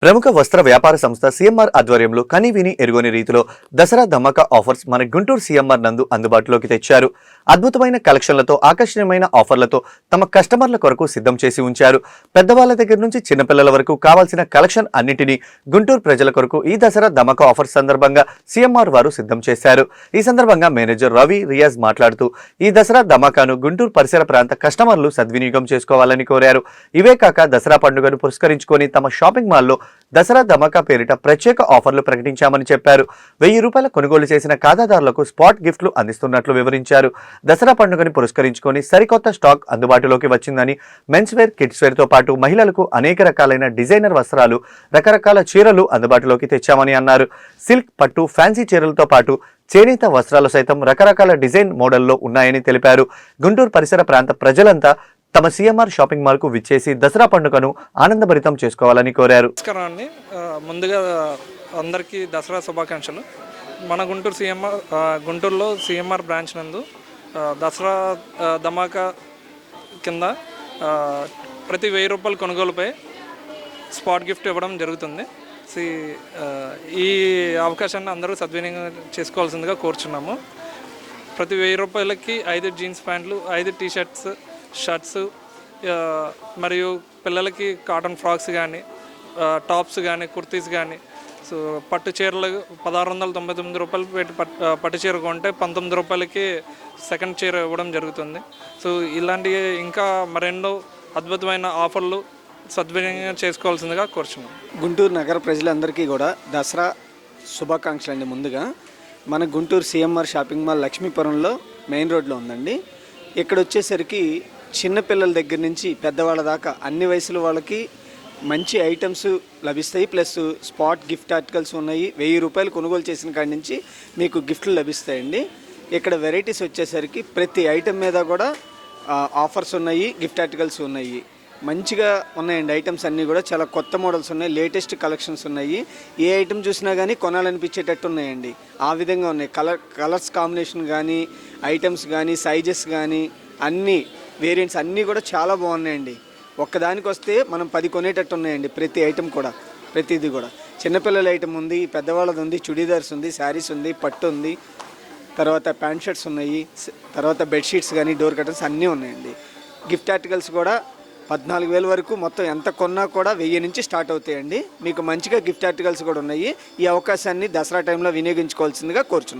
ప్రముఖ వస్త్ర వ్యాపార సంస్థ సిఎంఆర్ ఆధ్వర్యంలో కనీవిని ఎరుగని రీతిలో దసరా ధమాకా ఆఫర్స్ మన గుంటూరు సిఎంఆర్ నందు అందుబాటులోకి తెచ్చారు. అద్భుతమైన కలెక్షన్లతో ఆకర్షణీయమైన ఆఫర్లతో తమ కస్టమర్ల కొరకు సిద్ధం చేసి ఉంచారు. పెద్దవాళ్ల దగ్గర నుంచి చిన్నపిల్లల వరకు కావాల్సిన కలెక్షన్ అన్నిటినీ గుంటూరు ప్రజల కొరకు ఈ దసరా ధమాకా ఆఫర్స్ సందర్భంగా సిఎంఆర్ వారు సిద్ధం చేశారు. ఈ సందర్భంగా మేనేజర్ రవి రియాజ్ మాట్లాడుతూ ఈ దసరా ధమాకాను గుంటూరు పరిసర ప్రాంత కస్టమర్లు సద్వినియోగం చేసుకోవాలని కోరారు. ఇవే కాక దసరా పండుగను పురస్కరించుకొని తమ షాపింగ్ మాల్లో దసరా ధమాకా పేరిట ప్రత్యేక ఆఫర్లు ప్రకటించామని చెప్పారు. 1000 రూపాయల కొనుగోలు చేసిన ఖాతాదారులకు స్పాట్ గిఫ్ట్లు అందిస్తున్నట్లు వివరించారు. దసరా పండుగని పురస్కరించుకొని సరికొత్త స్టాక్ అందుబాటులోకి వచ్చిందని, మెన్స్ వేర్, కిడ్స్ వేర్ తో పాటు మహిళలకు అనేక రకాలైన డిజైనర్ వస్త్రాలు, రకరకాల చీరలు అందుబాటులోకి తెచ్చామని అన్నారు. సిల్క్, పట్టు, ఫ్యాన్సీ చీరలతో పాటు చేనేత వస్త్రాలు సైతం రకరకాల డిజైన్ మోడల్లో ఉన్నాయని తెలిపారు. గుంటూరు పరిసర ప్రాంత ప్రజలంతా తమ సిఎంఆర్ షాపింగ్ మాల్ కు విచ్చేసి దసరా పండుగను ఆనందభరితం చేసుకోవాలని కోరారు. ముందుగా అందరికీ దసరా శుభాకాంక్షలు. మన గుంటూరులో సిఎంఆర్ బ్రాంచ్ నందు దసరా ధమాకా కింద ప్రతి 1000 రూపాయల కొనుగోలుపై స్పాట్ గిఫ్ట్ ఇవ్వడం జరుగుతుంది. ఈ అవకాశాన్ని అందరూ సద్వినియోగం చేసుకోవాల్సిందిగా కోరుచున్నాము. ప్రతి 1000 రూపాయలకి 5 జీన్స్ ప్యాంట్లు, 5 టీషర్ట్స్, షర్ట్స్ మరియు పిల్లలకి కాటన్ ఫ్రాక్స్ కానీ, టాప్స్ కానీ, కుర్తీస్ కానీ, పట్టు చీరలు 1699 రూపాయలు పెట్టి పట్టు చీర కొంటే 19 రూపాయలకి సెకండ్ చీర ఇవ్వడం జరుగుతుంది. ఇలాంటి ఇంకా మరెన్నో అద్భుతమైన ఆఫర్లు సద్వినియోగం చేసుకోవాల్సిందిగా కోరుచున్నాం. గుంటూరు నగర ప్రజలందరికీ కూడా దసరా శుభాకాంక్షలు అండి. ముందుగా మన గుంటూరు సిఎంఆర్ షాపింగ్ మాల్ లక్ష్మీపురంలో మెయిన్ రోడ్లో ఉందండి. ఇక్కడ వచ్చేసరికి చిన్నపిల్లల దగ్గర నుంచి పెద్దవాళ్ళ దాకా అన్ని వయసుల వాళ్ళకి మంచి ఐటమ్స్ లభిస్తాయి. ప్లస్ స్పాట్ గిఫ్ట్ ఆర్టికల్స్ ఉన్నాయి. 1000 రూపాయలు కొనుగోలు చేసిన కాడి నుంచి మీకు గిఫ్ట్లు లభిస్తాయండి. ఇక్కడ వెరైటీస్ వచ్చేసరికి ప్రతి ఐటమ్ మీద కూడా ఆఫర్స్ ఉన్నాయి, గిఫ్ట్ ఆర్టికల్స్ ఉన్నాయి. మంచిగా ఉన్నాయండి. ఐటమ్స్ అన్నీ కూడా చాలా కొత్త మోడల్స్ ఉన్నాయి, లేటెస్ట్ కలెక్షన్స్ ఉన్నాయి. ఏ ఐటమ్ చూసినా కానీ కొనాలనిపించేటట్టు ఉన్నాయండి. ఆ విధంగా ఉన్నాయి. కలర్స్ కాంబినేషన్ కానీ, ఐటమ్స్ కానీ, సైజెస్ కానీ, అన్నీ వేరియంట్స్ అన్నీ కూడా చాలా బాగున్నాయండి. ఒక్కదానికి వస్తే మనం 10 కొనేటట్టు ఉన్నాయండి. ప్రతి ఐటమ్ కూడా, ప్రతిదీ కూడా. చిన్నపిల్లల ఐటమ్ ఉంది, పెద్దవాళ్ళది ఉంది, చుడీదార్స్ ఉంది, శారీస్ ఉంది, పట్టు ఉంది, తర్వాత ప్యాంట్ షర్ట్స్ ఉన్నాయి, తర్వాత బెడ్షీట్స్ కానీ, డోర్ కర్టన్స్ అన్నీ ఉన్నాయండి. గిఫ్ట్ ఆర్టికల్స్ కూడా 14,000 వరకు మొత్తం ఎంత కొన్నా కూడా 1000 నుంచి స్టార్ట్ అవుతాయండి. మీకు మంచిగా గిఫ్ట్ ఆర్టికల్స్ కూడా ఉన్నాయి. ఈ అవకాశాన్ని దసరా టైంలో వినియోగించుకోవాల్సిందిగా కోరుచున్నాను.